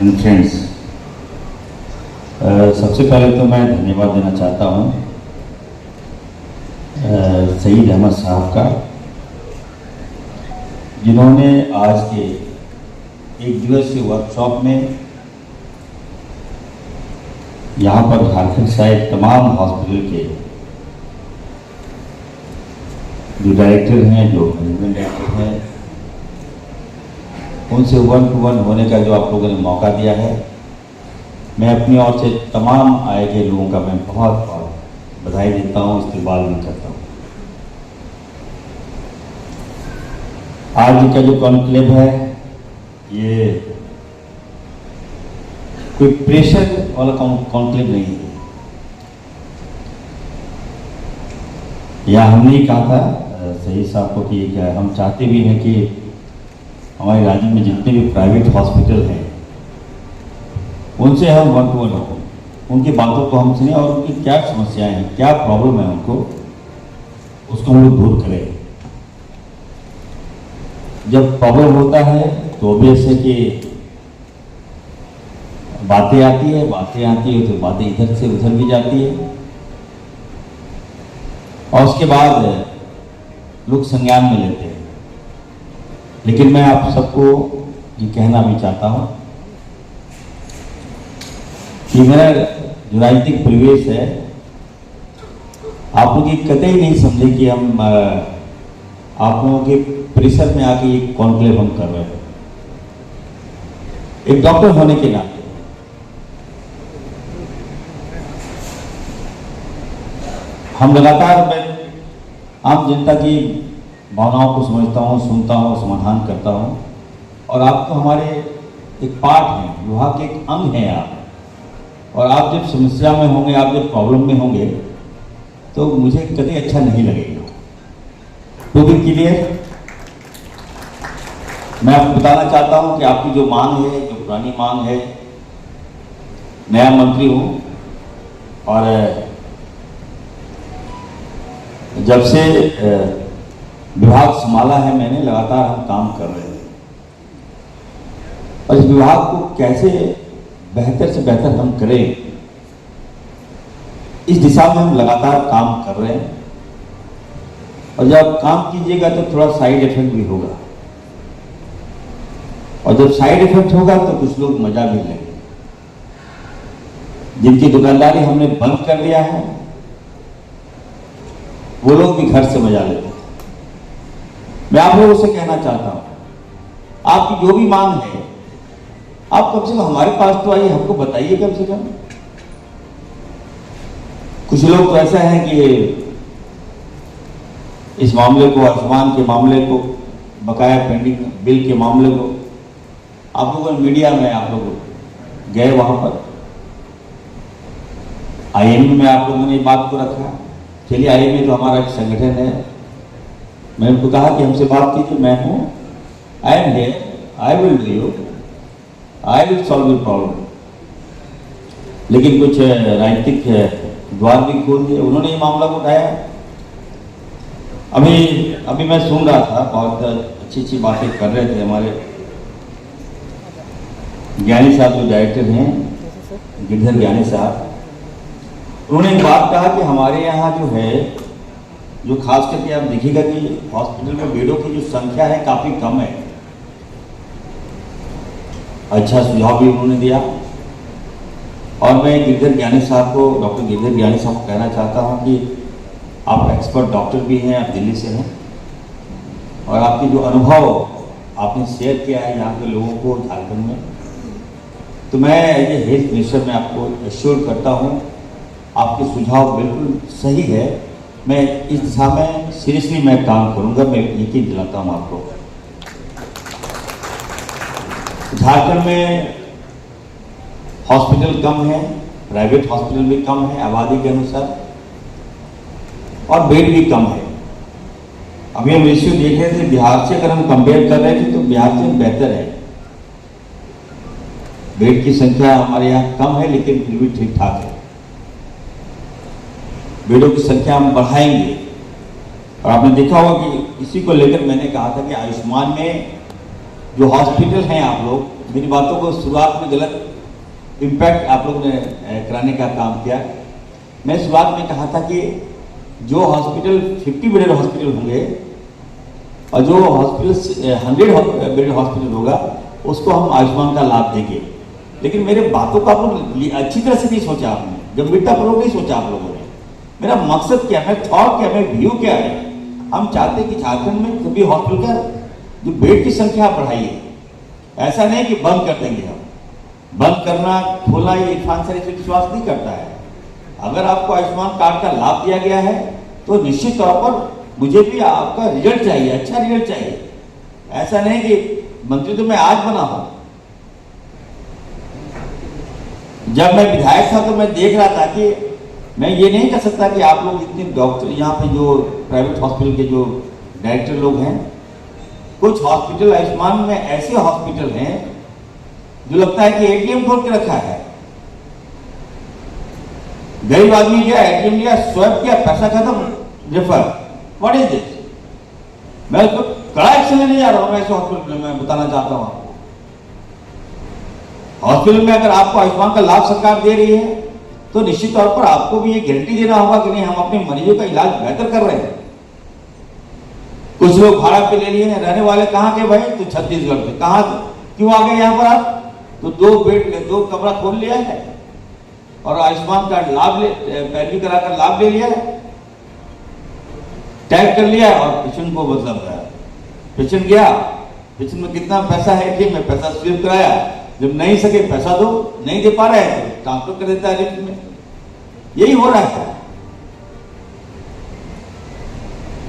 And friends, सबसे पहले तो मैं धन्यवाद देना चाहता हूँ सईद अहमद साहब का, जिन्होंने आज के एक दिवसीय वर्कशॉप में यहाँ पर झारखंड सहित तमाम हॉस्पिटल के जो डायरेक्टर हैं, जो मैनेजमेंट डायरेक्टर हैं, उनसे 1 to 1 होने का जो आप लोगों ने मौका दिया है, मैं अपनी ओर से तमाम आए के लोगों का मैं बहुत बहुत बधाई देता हूँ, इस्तेमाल भी करता हूँ। आज का जो कॉन्क्लेव है, ये कोई प्रेशर वाला कॉन्क्लेव नहीं है। या हमने ही कहा था सईद साहब को कि हम चाहते भी हैं कि हमारे राज्य में जितने भी प्राइवेट हॉस्पिटल हैं उनसे हम 1 to 1 हो, उनकी बातों को हम सुने और उनकी क्या समस्याएं हैं, क्या प्रॉब्लम है उनको, उसको हम लोग दूर करें। जब प्रॉब्लम होता है तो ऑब्वियस है कि बातें आती है तो बातें इधर से उधर भी जाती है और उसके बाद लोग संज्ञान में लेते हैं। लेकिन मैं आप सबको ये कहना भी चाहता हूं कि मेरा जो राजनीतिक परिवेश है, आप लोग ये कतई नहीं समझे कि हम आप लोगों के परिसर में आके ये कॉन्क्लेव हम कर रहे हैं। एक डॉक्टर होने के नाते हम लगातार, मैं आम जनता की भावनाओं को समझता हूँ, सुनता हूँ, समाधान करता हूँ और आप तो हमारे एक पार्ट हैं, विभाग के एक अंग हैं आप। और आप जब समस्या में होंगे, आप जब प्रॉब्लम में होंगे तो मुझे कभी अच्छा नहीं लगेगा। तो भी क्लियर मैं आपको बताना चाहता हूँ कि आपकी जो मांग है, जो पुरानी मांग है, नया मंत्री हूँ और जब से विभाग संभाला है मैंने, लगातार हम काम कर रहे हैं और इस विभाग को कैसे बेहतर से बेहतर हम करें, इस दिशा में हम लगातार काम कर रहे हैं। और जब काम कीजिएगा तो थोड़ा साइड इफेक्ट भी होगा और जब साइड इफेक्ट होगा तो कुछ लोग मजा भी लेंगे। जिनकी दुकानदारी हमने बंद कर दिया है वो लोग भी घर से मजा लेते हैं। मैं आप लोगों से कहना चाहता हूं, आपकी जो भी मांग है, आप कम से कम हमारे पास तो आइए, हमको बताइए कम से कम। कुछ लोग तो ऐसा है कि इस मामले को, आयुष्मान के मामले को, बकाया पेंडिंग बिल के मामले को, आप लोगों ने मीडिया में आप लोग गए, वहां पर IMA में आप लोगों ने बात को रखा। चलिए, IMA तो हमारा एक संगठन है, मैं उनको कहा कि हमसे बात कीजिए, मैं हूं, I am here, I will do you, I will solve your problem. लेकिन कुछ राजनीतिक द्वार भी खोल दिए, उन्होंने ये मामला को उठाया। अभी मैं सुन रहा था, बहुत अच्छी अच्छी बातें कर रहे थे हमारे ज्ञानी साहब जो डायरेक्टर हैं, गिरधर ज्ञानी साहब। उन्होंने एक बात कहा कि हमारे यहाँ जो है, जो खास करके आप देखिएगा कि हॉस्पिटल में बेडों की जो संख्या है काफी कम है। अच्छा सुझाव भी उन्होंने दिया और मैं गिरधर ज्ञानी साहब को, डॉक्टर गिरधर ज्ञानी साहब को कहना चाहता हूं कि आप एक्सपर्ट डॉक्टर भी हैं, आप दिल्ली से हैं और आपके जो अनुभव आपने शेयर किया है यहाँ के लोगों को झारखंड में, तो मैं ये हेल्थ मिनिस्टर में आपको एश्योर करता हूँ आपके सुझाव बिल्कुल सही है। मैं इस दिशा में सीरियसली मैं काम करूंगा, मैं यकीन दिलाता हूं आपको। झारखंड में हॉस्पिटल कम है, प्राइवेट हॉस्पिटल भी कम है आबादी के अनुसार और बेड भी कम है। अभी हम रेशियो देख रहे थे, बिहार से अगर हम कंपेयर कर रहे थे तो बिहार से बेहतर है। बेड की संख्या हमारे यहाँ कम है लेकिन फिर भी ठीक ठाक है। बेडों की संख्या हम बढ़ाएंगे और आपने देखा होगा कि इसी को लेकर मैंने कहा था कि आयुष्मान में जो हॉस्पिटल हैं आप लोग मेरी बातों को शुरुआत में गलत इम्पैक्ट आप लोगों ने कराने का काम किया। मैं शुरुआत में कहा था कि जो हॉस्पिटल 50 बेडेड हॉस्पिटल होंगे और जो हॉस्पिटल 100 बेडेड हॉस्पिटल होगा उसको हम आयुष्मान का लाभ देंगे। लेकिन मेरे बातों को आप लोग अच्छी तरह से नहीं सोचा, आपने गंभीरतापूर्वक नहीं सोचा आप लोगों ने। मेरा मकसद क्या है, थॉट क्या है, व्यू क्या है। हम चाहते हैं कि झारखंड में सभी हॉस्पिटल का जो बेड की संख्या बढ़ाइए। ऐसा नहीं कि बंद कर देंगे, हम बंद करना खोलना ये इरफान सर इस विश्वास नहीं करता है। अगर आपको आयुष्मान कार्ड का लाभ दिया गया है तो निश्चित तौर पर मुझे भी आपका रिजल्ट चाहिए, अच्छा रिजल्ट चाहिए। ऐसा नहीं कि मंत्री तो मैं आज बना हूं, जब मैं विधायक था तो मैं देख रहा था कि मैं ये नहीं कर सकता कि आप लोग इतने डॉक्टर यहाँ पे जो प्राइवेट हॉस्पिटल के जो डायरेक्टर लोग हैं, कुछ हॉस्पिटल आयुष्मान में ऐसे हॉस्पिटल हैं जो लगता है कि एटीएम खोल के रखा है। गरीब आदमी गया, एटीएम लिया, स्वैप किया, पैसा खत्म, रेफर। What is this? मैं उसको कड़ा एक्शन लेने जा रहा हूं। ऐसे हॉस्पिटल में मैं बताना चाहता हूं आपको, हॉस्पिटल में अगर आपको आयुष्मान का लाभ सरकार दे रही है तो निश्चित तौर पर आपको भी ये गारंटी देना होगा कि नहीं हम अपने मरीजों का इलाज बेहतर कर रहे हैं। कुछ लोग भाड़ा पे ले लिए हैं, रहने वाले कहाँ के भाई? तो छत्तीसगढ़ से। कहाँ क्यों आ गए यहाँ पर आप? तो 2 बेड 2 कमरा खोल लिया है और आयुष्मान कार्ड लाभ पैरवी कराकर लाभ ले लिया है, टैग कर लिया और पेशेंट को मतलब पेशेंट गया, पेशेंट में कितना पैसा है एटीएम में, पैसा स्वीप कराया, जब नहीं सके पैसा दो, नहीं दे पा रहे हैं तो ट्रांसफर कर देता है लिफ्ट में। यही हो रहा है।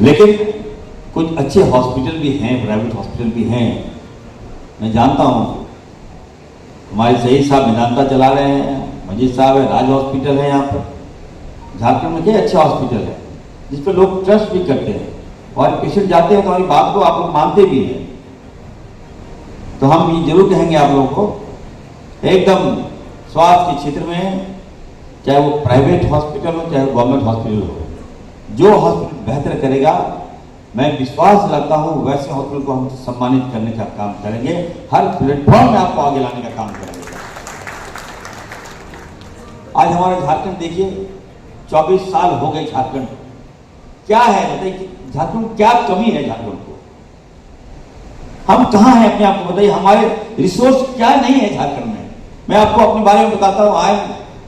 लेकिन कुछ अच्छे हॉस्पिटल भी हैं, प्राइवेट हॉस्पिटल भी हैं। मैं जानता हूं हमारे सही साहब मेदांता चला रहे हैं, मजीद साहब है, राज हॉस्पिटल है यहाँ पर झारखंड में। क्या अच्छा हॉस्पिटल है जिस पर लोग ट्रस्ट भी करते हैं और पेशेंट जाते हैं तो हमारी बात को आप लोग मानते भी हैं। तो हम ये जरूर कहेंगे आप लोगों को, एकदम स्वास्थ्य के क्षेत्र में चाहे वो प्राइवेट हॉस्पिटल हो चाहे गवर्नमेंट हॉस्पिटल हो, जो हॉस्पिटल बेहतर करेगा मैं विश्वास रखता हूं वैसे हॉस्पिटल को हम सम्मानित करने का काम करेंगे। हर प्लेटफॉर्म में आपको आगे लाने का काम करेंगे। आज हमारा झारखंड देखिए, 24 साल हो गए झारखंड। क्या है बताइए, झारखंड क्या कमी है? झारखंड को हम कहां हैं अपने आप को बताइए। हमारे रिसोर्स क्या नहीं है झारखंड में? मैं आपको अपने बारे में बताता हूं। I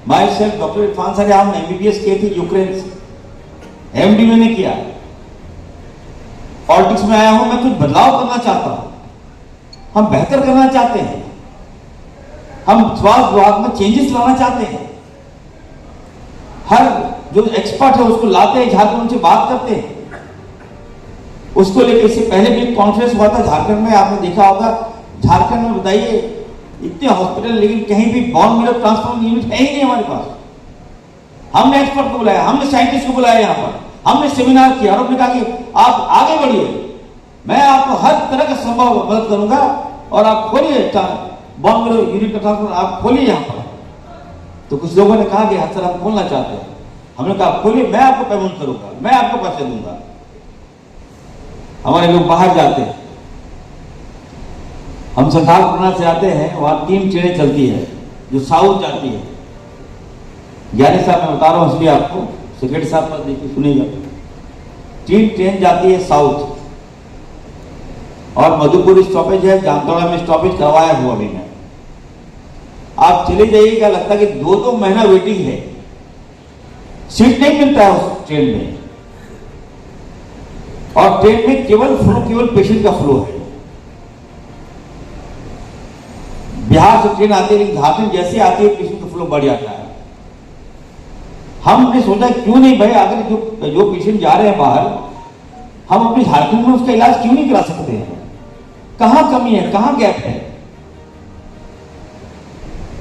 myself doctor Irfan sir, हम एमबीबीएस किए थे यूक्रेन से, एमडी मैंने किया। पॉलिटिक्स में आया हूं, मैं कुछ बदलाव करना चाहता हूं, हम बेहतर करना चाहते हैं, हम स्वास्थ्य विभाग में चेंजेस लाना चाहते हैं। हर जो एक्सपर्ट है उसको लाते हैं झारखंड, उनसे बात करते हैं। उसको लेकर इससे पहले भी कॉन्फ्रेंस हुआ था झारखंड में, आपने देखा होगा। झारखंड में बताइए इतने हॉस्पिटल, लेकिन कहीं भी बोन मैरो ट्रांसप्लांट यूनिट है ही नहीं हमारे पास। हमने एक्सपर्ट को बुलाया, हमने साइंटिस्ट को बुलाया यहाँ पर, हमने सेमिनार किया और हमने कहा कि आप आगे बढ़िए, मैं आपको हर तरह का संभव मदद करूंगा और आप खोलिए बोन मैरो यूनिट का ट्रांसप्लांट, आप खोलिए यहाँ पर। तो कुछ लोगों ने कहा कि हाँ सर हम खोलना चाहते हैं। हमने कहा खोलिए, मैं आपको पेमेंट करूंगा, मैं आपको पैसे दूंगा। हमारे लोग बाहर जाते हैं, हम संथालपना से आते हैं, वहां 3 ट्रेनें चलती है जो साउथ जाती है। ज्ञानी साहब मैं बता रहा हूं इसलिए आपको, सेक्रेटरी साहब पर देखिए सुनिएगा। 3 ट्रेन जाती है साउथ और मधुपुर स्टॉपेज है, जामतौड़ा में स्टॉपेज करवाया हुआ अभी मैं। आप चले जाइएगा, लगता है कि 2-2 महीना वेटिंग है, सीट नहीं मिलता है उस ट्रेन में। और ट्रेन में केवल पेशेंट का फ्लो है। बिहार से ट्रेन आती है लेकिन झारखंड जैसे आती है पेशेंट का फ्लो बढ़ जाता है। हमने सोचा क्यों नहीं भाई, अगर जो पेशेंट जा रहे हैं बाहर, हम अपने झारखंड में उसका इलाज क्यों नहीं करा सकते हैं? कहां कमी है, कहां गैप है?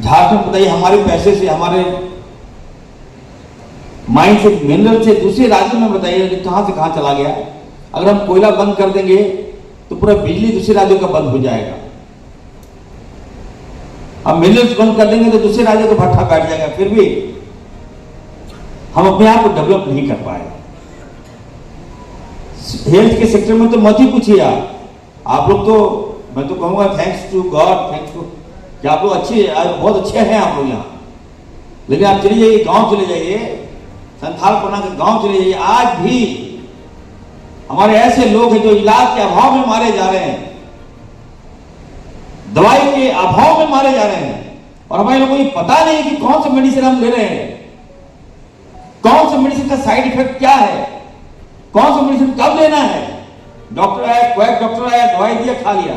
झारखंड बताइए हमारे पैसे से, हमारे माइंड से, मिनरल से दूसरे राज्यों में बताइए कहां से कहां चला गया। अगर हम कोयला बंद कर देंगे तो पूरा बिजली दूसरे राज्यों का बंद हो जाएगा। हम मिनरल्स बंद कर देंगे तो दूसरे राज्यों का भट्ठा बैठ जाएगा। फिर भी हम अपने आप को डेवलप नहीं कर पाए। हेल्थ के सेक्टर में तो मत ही पूछिए आप लोग। तो मैं तो कहूंगा thanks to God, thanks to कि आप लोग बहुत अच्छे हैं आप लोग यहाँ, लेकिन आप चले जाइए गांव, चले जाइए संथालपना के गांव चले जाइए, आज भी हमारे ऐसे लोग हैं जो इलाज के अभाव में मारे जा रहे हैं, दवाई के अभाव में मारे जा रहे हैं, और हमारे लोगों को पता नहीं कि कौन सा मेडिसिन हम ले रहे हैं, कौन सा मेडिसिन का साइड इफेक्ट क्या है, कौन सा मेडिसिन कब लेना है। डॉक्टर आया, कोई डॉक्टर आया, दवाई दिया, खा लिया,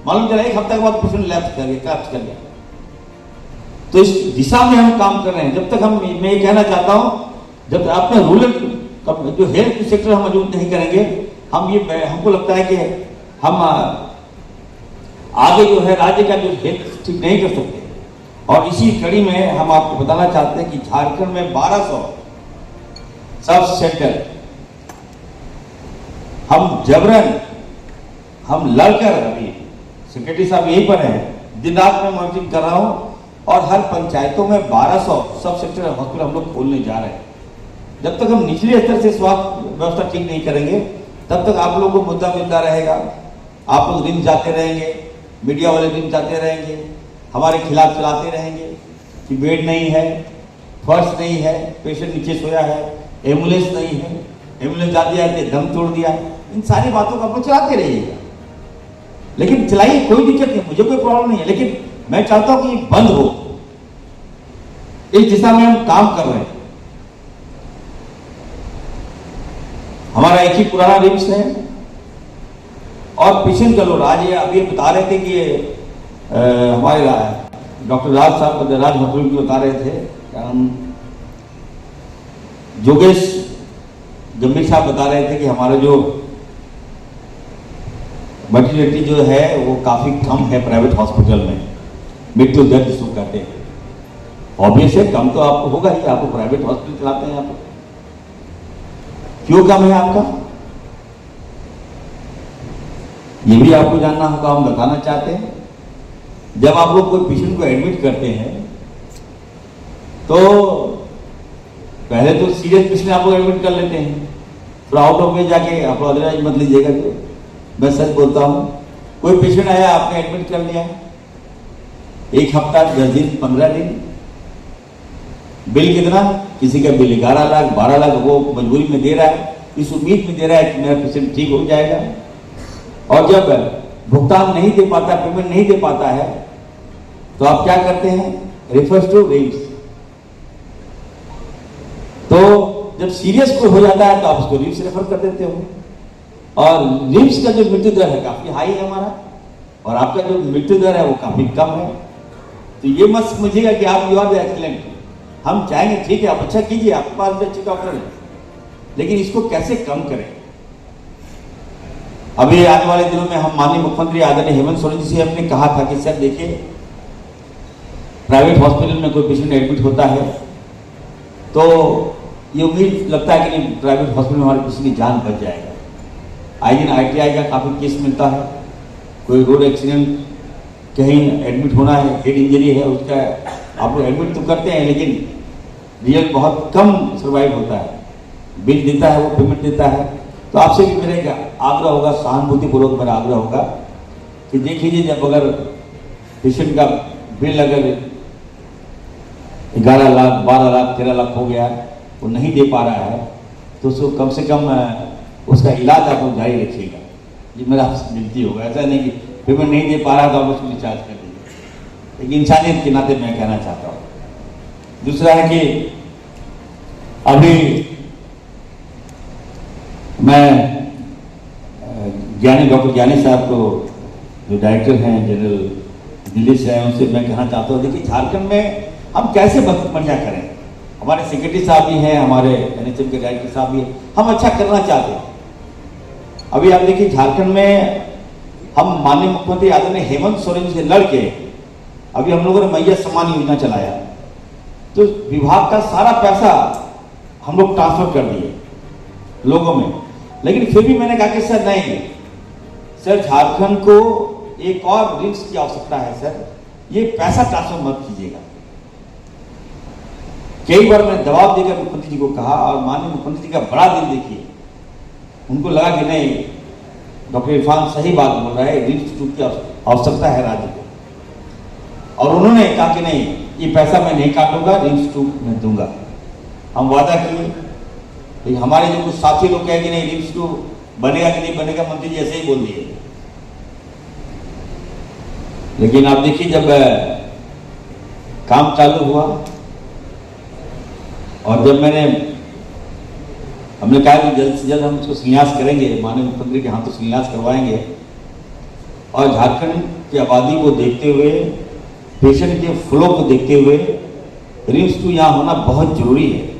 मालूम चला 1 हफ्ते के बाद पेशेंट लैप्स कर गया। तो इस दिशा में हम काम कर रहे हैं। जब तक मैं ये कहना चाहता हूं, जब अपने रूरल जो हेल्थ सेक्टर हम मजबूत नहीं करेंगे, हमको लगता है कि हम आगे जो है राज्य का जो हेल्थ ठीक नहीं कर सकते। और इसी कड़ी में हम आपको बताना चाहते हैं कि झारखंड में 1200 सब सेंटर हम जबरन हम लड़कर, अभी सेक्रेटरी साहब यहीं पर हैं, दिन रात में मॉनिटरिंग कर रहा हूं, और हर पंचायतों में 1200 सब सेक्टर हॉस्पिटल हम लोग खोलने जा रहे हैं। जब तक हम निचले स्तर से स्वास्थ्य व्यवस्था ठीक नहीं करेंगे, तब तक आप लोगों को मुद्दा मिलता रहेगा। आप लोग रिम्स जाते रहेंगे, मीडिया वाले रिम्स जाते रहेंगे, हमारे खिलाफ चलाते रहेंगे कि बेड नहीं है, फर्श नहीं है, पेशेंट नीचे सोया है, एम्बुलेंस नहीं है, एम्बुलेंस जाती है दम तोड़ दिया। इन सारी बातों को आप लोग चलाते रहिएगा, लेकिन चलाइए, कोई दिक्कत नहीं, मुझे कोई प्रॉब्लम नहीं है, लेकिन मैं चाहता हूं कि बंद हो। इस दिशा में हम काम कर रहे हैं। हमारा एक ही पुराना रिम्स है, और पेशेंट का लोड आज ये अभी बता रहे थे कि हमारे डॉक्टर राज साहब, राज भटूल जी बता रहे थे, क्या नाम, जोगेश गंभीर साहब बता रहे थे कि हमारा जो मर्टिलिटी जो है वो काफी कम है प्राइवेट हॉस्पिटल में, मृत्यु दर जिसको कहते हैं। ऑब्वियस है, कम तो आपको होगा ही, आपको प्राइवेट हॉस्पिटल चलाते हैं आप। क्यों कम है आपका, ये भी आपको जानना होगा, हम बताना चाहते हैं। जब आप लोग कोई पेशेंट को एडमिट करते हैं तो पहले तो सीरियस पेशेंट आप लोग एडमिट कर लेते हैं, फिर आउट ऑफ वे जाके आप अदरवाइज मत लीजिएगा। तो मैं सच बोलता हूं, कोई पेशेंट आया, आपने एडमिट कर लिया, 1 हफ्ता, 10 दिन, 15 दिन, बिल कितना, किसी का बिल 11 लाख, 12 लाख, वो मजबूरी में दे रहा है, इस उम्मीद में दे रहा है कि मेरा पेशेंट ठीक हो जाएगा, और जब भुगतान नहीं दे पाता, पेमेंट नहीं दे पाता है, तो आप क्या करते हैं, रेफर्स टू रिम्स। तो जब सीरियस कोई हो जाता है तो आप उसको रिम्स रेफर कर देते हो, और रिम्स का जो मृत्यु दर है काफी हाई है हमारा, और आपका जो मृत्यु दर है वो काफी कम है। तो ये मत समझिएगा कि आप यू आर द एक्सीलेंट, हम चाहेंगे ठीक है आप अच्छा कीजिए, आपके पास भी अच्छे डॉक्टर है, लेकिन इसको कैसे कम करें। अभी आने वाले दिनों में हम माननीय मुख्यमंत्री आदरणीय हेमंत सोरेन जी से हमने कहा था कि सर देखिए, प्राइवेट हॉस्पिटल में कोई पेशेंट एडमिट होता है तो ये उम्मीद लगता है कि नहीं, प्राइवेट हॉस्पिटल में हमारे किसी की जान बच जाएगा। आए दिन ITI का काफी केस मिलता है, कोई रोड एक्सीडेंट, कहीं एडमिट होना है, हेड इंजरी है, उसका आप लोग एडमिट तो करते हैं, लेकिन रियल बहुत कम सर्वाइव होता है, बिल देता है, वो पेमेंट देता है। तो आपसे भी मेरा आग्रह होगा, सहानुभूतिपूर्वक मेरा आग्रह होगा कि देख लीजिए, जब अगर पेशेंट का बिल अगर 11 लाख, 12 लाख, 13 लाख हो गया, वो नहीं दे पा रहा है, तो उसको कम से कम उसका इलाज आप लोग जारी रखिएगा। ये मेरा आपसे विनती होगा, ऐसा नहीं कि पेमेंट नहीं दे पा रहा तो आप उसको डिस्चार्ज कर दीजिए। एक इंसानियत के नाते मैं कहना चाहता हूँ। दूसरा है कि अभी मैं डॉक्टर ज्ञानी साहब को, जो डायरेक्टर हैं जनरल दिल्ली से आए, उनसे मैं कहना चाहता हूँ, देखिए झारखंड में हम कैसे बढ़िया करें। हमारे सेक्रेटरी साहब भी हैं, हमारे NHM के डायरेक्टर साहब भी हैं, हम अच्छा करना चाहते हैं। अभी आप देखिए झारखंड में हम माननीय मुख्यमंत्री आदरणीय हेमंत सोरेन से लड़के अभी हम लोगों ने मैया सम्मान योजना चलाया, तो विभाग का सारा पैसा हम लोग ट्रांसफर कर दिए लोगों में। लेकिन फिर भी मैंने कहा कि सर नहीं, सर झारखंड को एक और रिम्स की आवश्यकता है, सर ये पैसा ट्रांसफर मत कीजिएगा। कई बार मैंने दबाव देकर मुख्यमंत्री जी को कहा, और माननीय मुख्यमंत्री जी का बड़ा दिल देखिए, उनको लगा कि नहीं, डॉक्टर इरफान सही बात बोल रहा है, रिम्स की आवश्यकता है राज्य को। और उन्होंने कहा कि नहीं, ये पैसा मैं नहीं काटूंगा, रिम्स 2 मैं दूंगा। हम वादा किए। तो हमारे जो कुछ साथी लोग कहे कि नहीं रिम्स 2 बनेगा कि नहीं बनेगा, मंत्री जी ऐसे ही बोल दिए। लेकिन आप देखिए जब काम चालू हुआ और जब हमने कहा कि जल्द से जल्द हम इसको संन्यास करेंगे, माननीय मुख्यमंत्री के हाथों संन्यास करवाएंगे, और झारखंड की आबादी को देखते हुए, पेशेंट के फ्लो को देखते हुए रिम्स 2 यहाँ होना बहुत जरूरी है।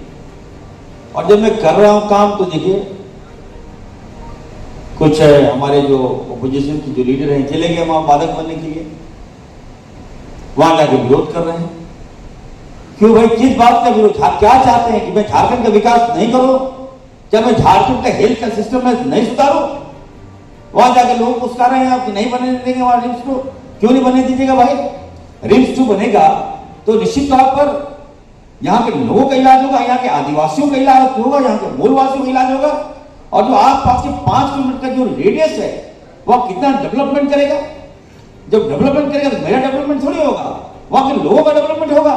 और जब मैं कर रहा हूँ काम तो देखिए कुछ हमारे जो ओपोजिशन की जो लीडर हैं चले गए वहां बाधक बनने के लिए, वहां जाकर विरोध कर रहे हैं। क्यों भाई, किस बात का विरोध? क्या चाहते हैं कि मैं झारखंड का विकास नहीं करूं? क्या मैं झारखंड का हेल्थ का सिस्टम में नहीं सुधारूं? वहां जाकर लोग मुस्कुरा रहे हैं आप कि नहीं बनने देंगे वहां रिम्स 2। क्यों नहीं बनने दीजिएगा भाई? रिम्स 2 बनेगा तो निश्चित तौर पर यहाँ के लोगों का इलाज होगा, यहाँ के आदिवासियों का इलाज होगा, यहाँ के मूलवासियों का इलाज होगा। और जो आसपास के 5 किलोमीटर का जो रेडियस है वह कितना डेवलपमेंट करेगा। जब डेवलपमेंट करेगा तो मेरा डेवलपमेंट थोड़ी होगा, वहां के लोगों का डेवलपमेंट होगा।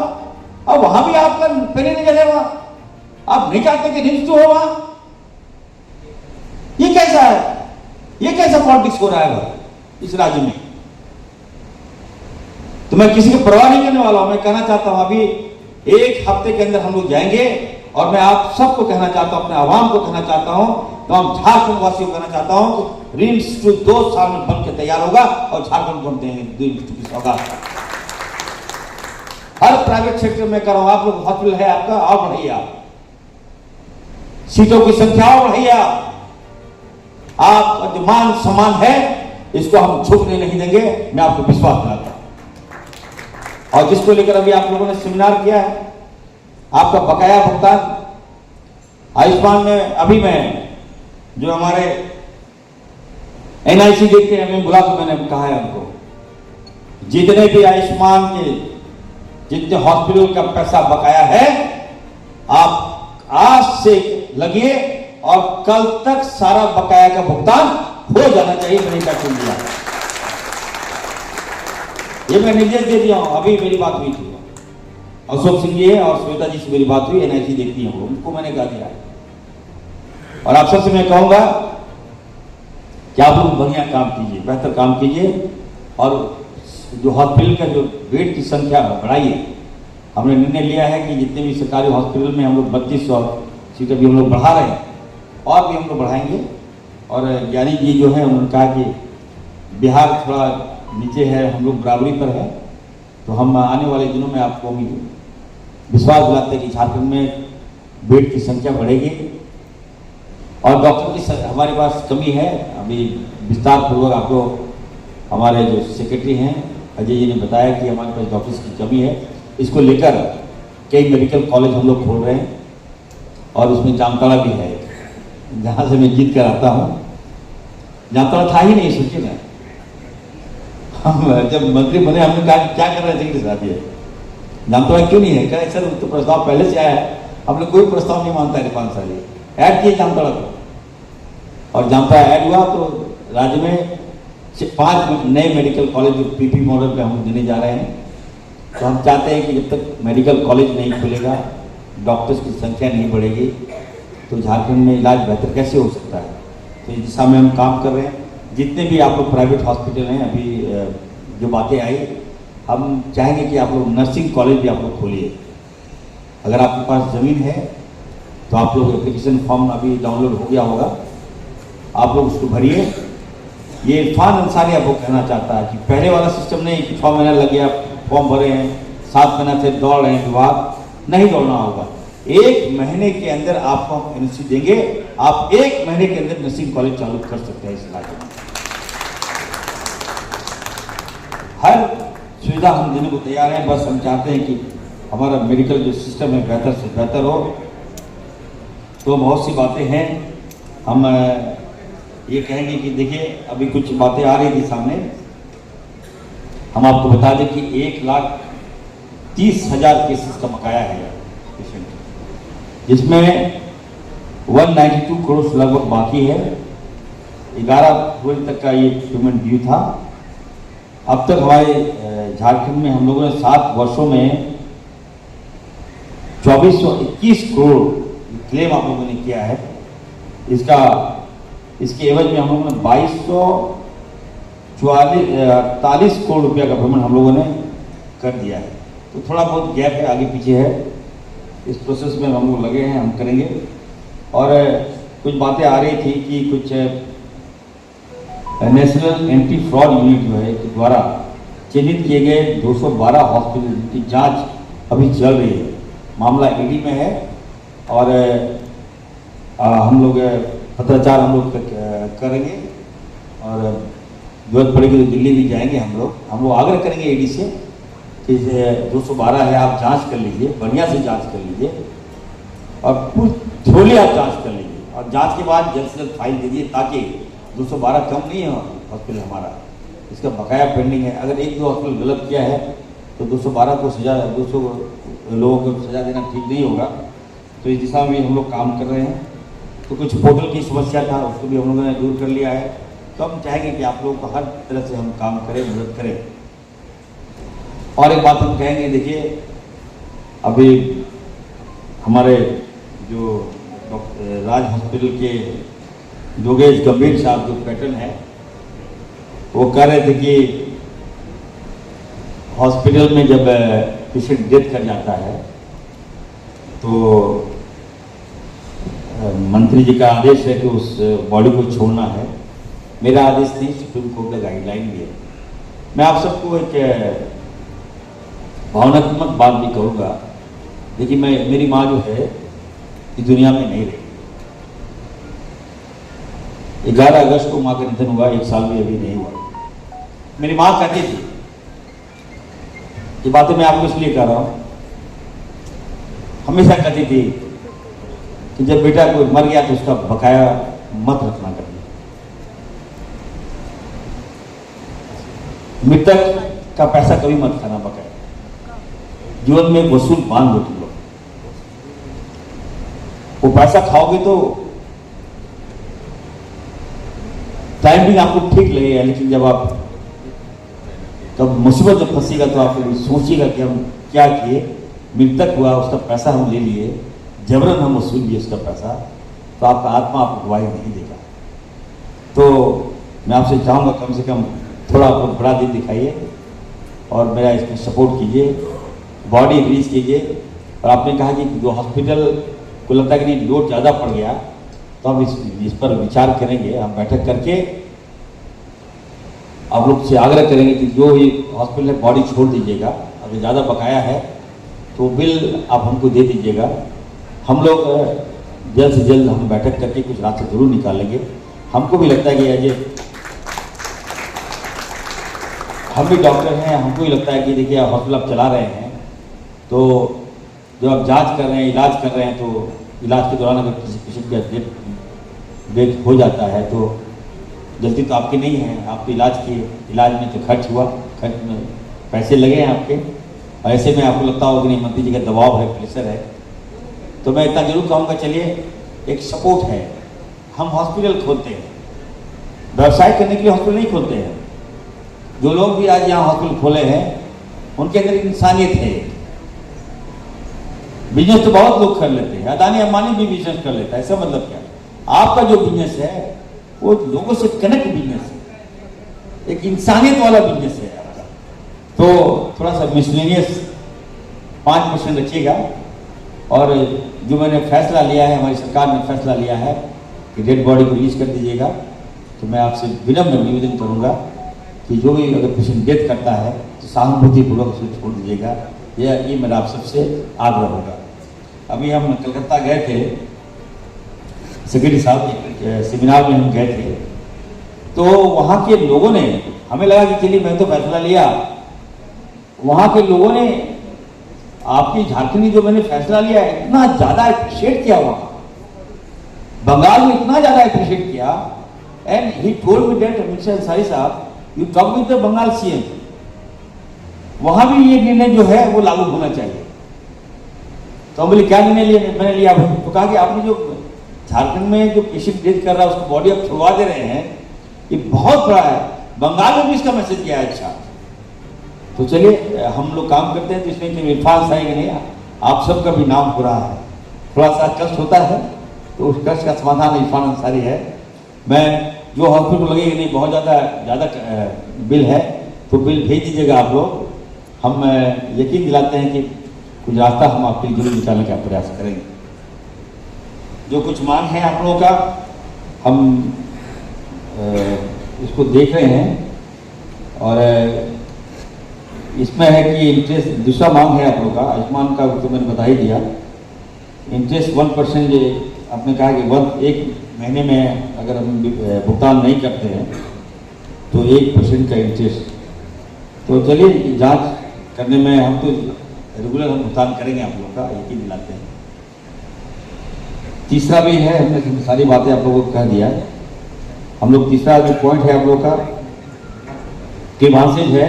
और वहां भी आपका पैर नहीं चलेगा। आप नहीं चाहते कि रिम्स 2 हो वहां? ये कैसा है? ये कैसा पॉलिटिक्स हो रहा है इस राज्य में? तो मैं किसी की परवाह नहीं करने वाला हूं। मैं कहना चाहता हूं अभी 1 हफ्ते के अंदर हम लोग जाएंगे और मैं आप सबको कहना चाहता हूं, अपने आवाम को कहना चाहता हूं, तो हम झारखंड वासियों को कहना चाहता हूं कि रिम्स 2 2 साल में बन के तैयार होगा और झारखंड को हम देंगे रिम्स 2 की सौगात। हर प्राइवेट सेक्टर में कर रहा हूं, आप लोग हॉस्पिटल है आपका, और बढ़ाइए आप सीटों की संख्या और बढ़ाइए आप जो मान सम्मान है इसको हम छूटने नहीं देंगे। मैं आपको विश्वास दिलाता हूं। और जिसको लेकर अभी आप लोगों ने सेमिनार किया है, आपका बकाया भुगतान आयुष्मान में, अभी मैं जो हमारे NIC देखते हैं, मैं बुला के मैंने कहा है उनको, जितने भी आयुष्मान के जितने हॉस्पिटल का पैसा बकाया है आप आज से लगिए और कल तक सारा बकाया का भुगतान हो जाना चाहिए। मैंने क्या दिया, ये मैं निर्देश दे दिया हूं। अभी मेरी बात हुई थी, अशोक सिंह जी है और श्वेता जी से मेरी बात हुई, NIC देखती हैं वो, उनको मैंने कहा दिया। और आप सबसे मैं कहूंगा कि आप लोग बढ़िया काम कीजिए, बेहतर काम कीजिए और जो हॉस्पिटल का जो बेड की संख्या बढ़ाइए। हमने निर्णय लिया है कि जितने भी सरकारी हॉस्पिटल में हम लोग 3200 सीट अभी हम लोग बढ़ा रहे हैं और भी हम लोग बढ़ाएंगे। और ज्ञानी जी जो है उन्होंने कहा कि बिहार थोड़ा नीचे है, हम लोग बराबरी पर है, तो हम आने वाले दिनों में आपको विश्वास दिलाते हैं कि झारखंड में बेड की संख्या बढ़ेगी। और डॉक्टर की हमारे पास कमी है, अभी विस्तार पूर्वक आपको हमारे जो सेक्रेटरी हैं अजय जी ने बताया कि हमारे पास डॉक्टर्स की कमी है। इसको लेकर कई मेडिकल कॉलेज हम लोग खोल रहे हैं और उसमें जामताड़ा भी है, जहाँ से मैं जीत कर आता हूँ। जामताड़ा था ही नहीं, सोचिए ना, हम जब मंत्री बने हमने कहा क्या कर रहे थे कि साथ ये जामताड़ा क्यों नहीं है? कहे सर तो प्रस्ताव पहले से आया है, हमने कोई प्रस्ताव नहीं मानता है 5 साल ऐड किए जामताड़ा को। और जामताड़ा ऐड हुआ तो राज्य में 5 नए मेडिकल कॉलेज जो PP मॉडल पे हम देने जा रहे हैं। तो हम चाहते हैं कि जब तक मेडिकल कॉलेज नहीं खुलेगा, डॉक्टर्स की संख्या नहीं बढ़ेगी, तो झारखंड में इलाज बेहतर कैसे हो सकता है। तो इस दिशा में हम काम कर रहे हैं। जितने भी आप लोग प्राइवेट हॉस्पिटल हैं, अभी जो बातें आई, हम चाहेंगे कि आप लोग नर्सिंग कॉलेज भी आप लोग खोलिए। अगर आपके पास ज़मीन है तो आप लोग एप्लीकेशन फॉर्म अभी डाउनलोड हो गया होगा, आप लोग उसको भरिए। ये इरफान अंसारी आपको कहना चाहता है कि पहले वाला सिस्टम नहीं कि 6 महीना लग गया, फॉर्म भरे हैं, 7 महीना से दौड़ रहे हैं विभाग, नहीं दौड़ना होगा। 1 महीने के अंदर आपको हम NOC देंगे, आप 1 महीने के अंदर नर्सिंग कॉलेज चालू कर सकते हैं इस राज्य में। हर सुविधा हम देने को तैयार हैं, बस हम चाहते हैं कि हमारा मेडिकल जो सिस्टम है बेहतर से बेहतर हो। तो बहुत सी बातें हैं, हम ये कहेंगे कि देखिए अभी कुछ बातें आ रही थी सामने, हम आपको बता दें कि 1,30,000 केसेस का बकाया है पेशेंट, जिसमें 192 करोड़ लगभग बाकी है। 11 फरवरी तक का ये पेमेंट ड्यू था। अब तक हमारे झारखंड में हम लोगों ने 7 वर्षों में 2421 करोड़ क्लेम आप लोगों ने किया है। इसके एवज में हम लोगों ने 2248 करोड़ रुपया का पेमेंट हम लोगों ने कर दिया है। तो थोड़ा बहुत गैप है, आगे पीछे है, इस प्रोसेस में हम लोग लगे हैं, हम करेंगे। और कुछ बातें आ रही थी कि कुछ नेशनल एंटी फ्रॉड यूनिट जो है के द्वारा चिन्हित किए गए 212 हॉस्पिटल की जांच अभी चल रही है। मामला ईडी में है और हम लोग पत्राचार हम लोग करेंगे और जरूरत पड़ेगी तो दिल्ली भी जाएंगे। हम लोग आग्रह करेंगे ईडी से कि 212 है, आप जांच कर लीजिए, बढ़िया से जांच कर लीजिए और थोड़ी आप जांच कर लीजिए और जांच के बाद जल्द से जल्द फाइल दीजिए, ताकि 212 कम नहीं है हॉस्पिटल हमारा, इसका बकाया पेंडिंग है। अगर 1-2 हॉस्पिटल गलत किया है तो 212 को सजा, 200 लोगों को सजा देना ठीक नहीं होगा। तो इस दिशा में हम लोग काम कर रहे हैं। तो कुछ पोर्टल की समस्या था, उसको भी हम लोगों ने दूर कर लिया है। तो हम चाहेंगे कि आप लोगों को हर तरह से हम काम करें, मदद करें। और एक बात हम कहेंगे, देखिए अभी हमारे जो राज हॉस्पिटल के योगेश गंभीर साहब जो पैटर्न है, वो कह रहे थे कि हॉस्पिटल में जब पेशेंट डेथ कर जाता है तो मंत्री जी का आदेश है कि उस बॉडी को छोड़ना है। मेरा आदेश नहीं, सुप्रीम कोर्ट का गाइडलाइन भी है। मैं आप सबको एक भावनात्मक बात भी कहूँगा। देखिए, मेरी माँ जो है इस दुनिया में नहीं रही। 11 अगस्त को माँ का निधन हुआ, 1 साल भी अभी नहीं हुआ। मेरी माँ कहती थी, ये बातें मैं आपको इसलिए कह रहा हूँ, हमेशा कहती थी कि जब बेटा कोई मर गया तो उसका बकाया मत रखना कभी। मृतक का पैसा कभी मत खाना बकाया। जीवन में वसूल बांध लो तुम लोग। वो पैसा खाओगे तो टाइमिंग आपको ठीक लगेगा, लेकिन जब आप मुसीबत जब फंसेगा तो आप सोचिएगा कि हम क्या किए। मृतक हुआ, उसका पैसा हम ले लिए, जबरन हम वसूल लिए उसका पैसा, तो आपका आत्मा आपको गवाही नहीं देगा। तो मैं आपसे चाहूँगा कम से कम थोड़ा बड़ा दिल दिखाइए और मेरा इसमें सपोर्ट कीजिए, बॉडी रिलीज कीजिए। और आपने कहा कि जो हॉस्पिटल को लगता है कि नहीं लोड ज़्यादा पड़ गया, तो हम इस पर विचार करेंगे। हम बैठक करके आप लोग से आग्रह करेंगे कि जो भी हॉस्पिटल है बॉडी छोड़ दीजिएगा। अगर ज़्यादा बकाया है तो बिल आप हमको दे दीजिएगा। हम लोग जल्द से जल्द हम बैठक करके कुछ रास्ते जरूर निकालेंगे। हमको भी लगता है कि हम भी डॉक्टर हैं, हमको भी लगता है कि देखिए हॉस्पिटल आप चला रहे हैं, तो जब आप जांच कर रहे हैं, इलाज कर रहे हैं, तो इलाज के दौरान अगर किसी पेशेंट का डेथ हो जाता है तो गलती तो आपकी नहीं है। आपके इलाज में तो खर्च हुआ, खर्च में पैसे लगे हैं आपके, और ऐसे में आपको लगता होगा कि नहीं मंत्री जी का दबाव है, प्रेशर है। तो मैं इतना जरूर कहूँगा, चलिए एक सपोर्ट है। हम हॉस्पिटल खोलते हैं, व्यवसाय करने के लिए हॉस्पिटल नहीं खोलते हैं। जो लोग भी आज यहाँ हॉस्पिटल खोले हैं उनके अंदर इंसानियत है। बिजनेस तो बहुत लोग कर लेते हैं, अदानी अंबानी भी बिजनेस कर लेता है, ऐसा मतलब क्या? आपका जो बिजनेस है वो लोगों से कनेक्ट बिजनेस है, एक इंसानियत वाला बिजनेस है आपका। तो थोड़ा सा मिसलेनियस 5% रखिएगा। और जो मैंने फैसला लिया है, हमारी सरकार ने फैसला लिया है कि डेड बॉडी को रिलीज कर दीजिएगा, तो मैं आपसे विनम्र निवेदन करूंगा कि जो भी अगर पेशेंट डेथ करता है तो सहानुभूतिपूर्वक उसे छोड़ दीजिएगा। ये मेरा आप सबसे आग्रह होगा। अभी हम कलकत्ता गए थे, सेक्रेटरी साहब एक सेमिनार में हम गए थे, तो वहाँ के लोगों ने, हमें लगा कि चलिए मैं तो फैसला लिया, वहाँ के लोगों ने आपकी झारखंडी जो मैंने फैसला लिया इतना ज़्यादा अप्रिशिएट किया। वहाँ बंगाल में इतना ज़्यादा अप्रिशिएट किया। And he told me that mister Ansari साहब, you talk with the Bengal CM, वहाँ भी ये निर्णय जो है वो लागू होना चाहिए। तो हम बोले क्या निर्णय लिया? मैंने लिया तो कहा कि आपने जो झारखंड में जो पेशेंट डेथ कर रहा है उसको बॉडी आप छुड़वा दे रहे हैं, ये बहुत बड़ा है। बंगाल में भी इसका मैसेज किया है। अच्छा, तो चलिए हम लोग काम करते हैं, तो इसमें कि इरफान साहब नहीं, आप सबका भी नाम हो रहा है, थोड़ा सा कष्ट होता है, तो उस कष्ट का समाधान इरफान अंसारी है। मैं जो हॉस्पिटल लगेगी नहीं, बहुत ज़्यादा बिल है, तो बिल भेज दीजिएगा आप लोग। हम यकीन दिलाते हैं कि कुछ रास्ता हम आपके लिए जरूर निकालने का प्रयास करेंगे। जो कुछ मांग है आप लोगों का, हम इसको देख रहे हैं, और इसमें है कि इंटरेस्ट, दूसरा मांग है आप लोगों का आयुष्मान का, तो मैंने बता ही दिया। इंटरेस्ट 1% आपने कहा कि एक महीने में अगर हम भुगतान नहीं करते हैं तो 1% का इंटरेस्ट। तो चलिए जांच करने में हम तो रेगुलर हम भुगतान करेंगे आप लोगों का, यकीन दिलाते हैं। तीसरा भी है, हमने सारी बातें आप लोगों को कह दिया। हम लोग तीसरा जो पॉइंट है आप लोगों का ग्रीवांसेज है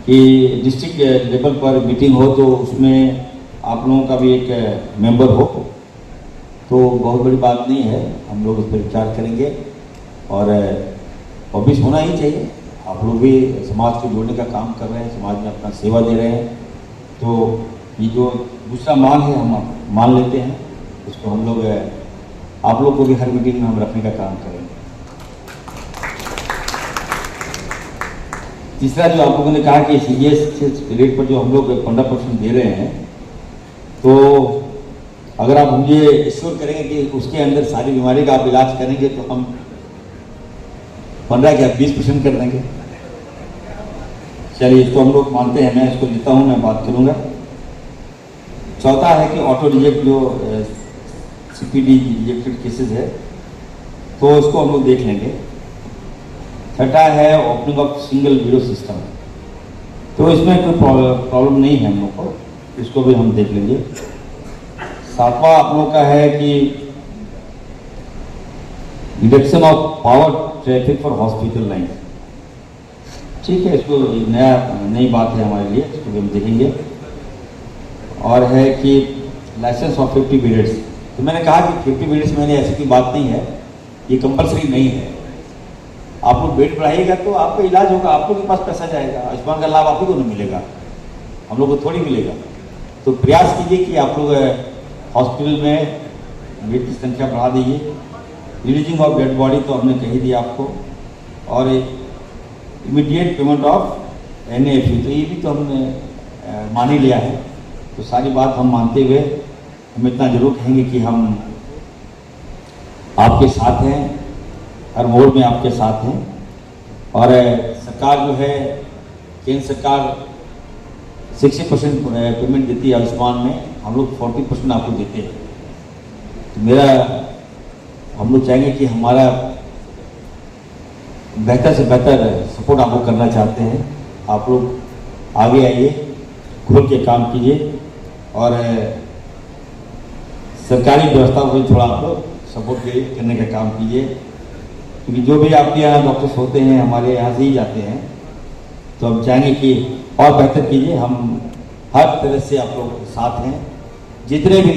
कि डिस्ट्रिक्ट लेवल पर मीटिंग हो तो उसमें आप लोगों का भी एक मेंबर हो, तो बहुत बड़ी बात नहीं है, हम लोग उस पर विचार करेंगे। और ऑब्वियस होना ही चाहिए, आप लोग भी समाज को जोड़ने का काम कर रहे हैं, समाज में अपना सेवा दे रहे हैं, तो ये जो दूसरा मांग है हम मान लेते हैं, इसको हम लोग आप लोग को भी हर मीटिंग में हम रखने का काम करेंगे। तीसरा जो आप लोगों ने कहा कि सीजीएच रेट पर जो हम लोग 15% दे रहे हैं, तो अगर आप मुझे एश्योर करेंगे कि उसके अंदर सारी बीमारी का आप इलाज करेंगे, तो हम 15 क्या 20% कर देंगे। चलिए इसको हम लोग मानते हैं, मैं इसको लेता हूँ, मैं बात करूँगा। चौथा है कि ऑटो रिजेक्ट जो सीपीडी रिजेक्टेड केसेस है, तो उसको हम लोग देख लेंगे। छठा है opening of single window system, तो इसमें कोई प्रॉब्लम नहीं है हम लोग को, इसको भी हम देख लेंगे। सातवां आप लोगों का है कि reduction of power traffic for hospital line, ठीक है, इसको नई बात है हमारे लिए, इसको भी हम देखेंगे। और है कि लाइसेंस ऑफ 50 बेड्स, तो मैंने कहा कि 50 बेड्स मैंने ऐसी कोई बात नहीं है, ये कंपलसरी नहीं है। आप लोग बेड बढ़ाइएगा तो आपका इलाज होगा, आप लोग के पास पैसा जाएगा, आयुष्मान का लाभ आप ही को नहीं मिलेगा, हम लोग को थोड़ी मिलेगा। तो प्रयास कीजिए कि आप लोग हॉस्पिटल में बेड की संख्या बढ़ा दीजिए। रिलीजिंग ऑफ डेड बॉडी तो हमने कही दिया आपको, और इमीडिएट पेमेंट ऑफ NAFU, तो ये भी तो हमने मान ही लिया है। तो सारी बात हम मानते हुए हम इतना जरूर कहेंगे कि हम आपके साथ हैं, हर मोड़ में आपके साथ हैं। और सरकार जो है, केंद्र सरकार 60% पेमेंट देती है आयुष्मान में, हम लोग 40% आपको देते हैं। तो हम लोग चाहेंगे कि हमारा बेहतर से बेहतर सपोर्ट आपको करना चाहते हैं। आप लोग आगे आइए, खुल के काम कीजिए, और सरकारी व्यवस्था को थोड़ा आप लोग सपोर्ट करने का काम कीजिए, क्योंकि जो भी आपके यहाँ डॉक्टर्स होते हैं हमारे यहाँ से ही जाते हैं, तो हम चाहेंगे कि और बेहतर कीजिए। हम हर तरह से आप लोग साथ हैं, जितने भी